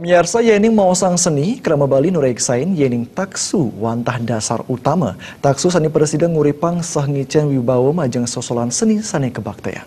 Pemirsa yening maosang seni krama Bali nureksain yening taksu wantah dasar utama. Taksu sani presiden nguripang sah ngicen wibawa majeng sosolan seni sani kebaktean.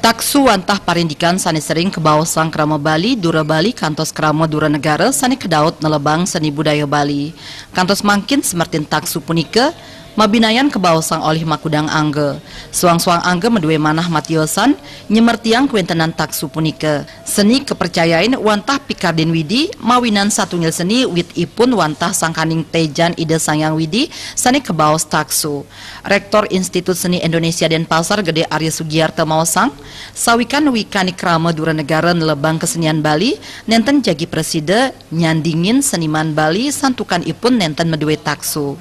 Taksu wantah parindikan sani sering kebaosang krama Bali, Dura Bali, kantos krama Dura Negara sani kedaut nelebang seni budaya Bali. Kantos mangkin semertin taksu punika mabinayan kebaosang oleh makudang angge. Suang-suang angge medue manah matiosan nyemertiang kuentenan taksu punika. Seni kepercayaan wantah pikardin widi mawinan satungil seni wit ipun wantah sangkaning tejan ide sangyang widi sani kebaos taksu. Rektor Institut Seni Indonesia Denpasar Gede Arya Sugiarto maosang sawikan wikani krama Dura Negara nelebang kesenian Bali nenten jagi preside nyandingin seniman Bali santukan ipun nenten medue taksu.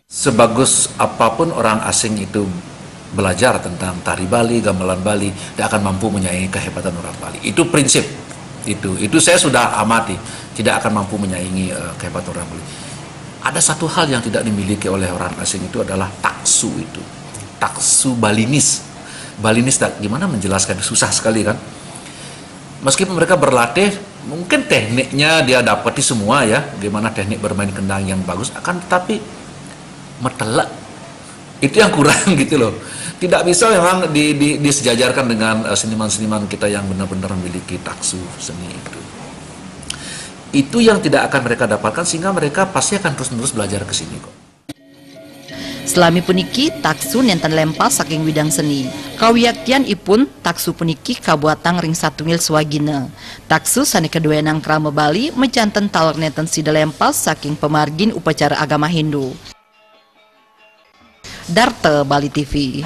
Sebagus apapun orang asing itu belajar tentang tari Bali, gamelan Bali, dia akan mampu menyaingi kehebatan orang Bali. Itu prinsip. Itu saya sudah amati, tidak akan mampu menyaingi kehebatan orang Bali. Ada satu hal yang tidak dimiliki oleh orang asing itu adalah taksu itu. Taksu Balinis. Balinis gimana menjelaskan, susah sekali kan? Meskipun mereka berlatih, mungkin tekniknya dia dapati semua ya, gimana teknik bermain kendang yang bagus, akan tetapi metelak itu yang kurang gitu loh. Tidak bisa memang disejajarkan dengan seniman-seniman kita yang benar-benar memiliki taksu seni itu. Itu yang tidak akan mereka dapatkan, sehingga mereka pasti akan terus-menerus belajar ke sini kok. Selami puniki taksu nenten lempas saking widang seni. Kawiaktian ipun taksu puniki kabuatang ring satungil swagina. Taksu sani kedua nang krama Bali mejanten talak nenten sida lempas saking pemargin upacara agama Hindu. Darte Bali TV.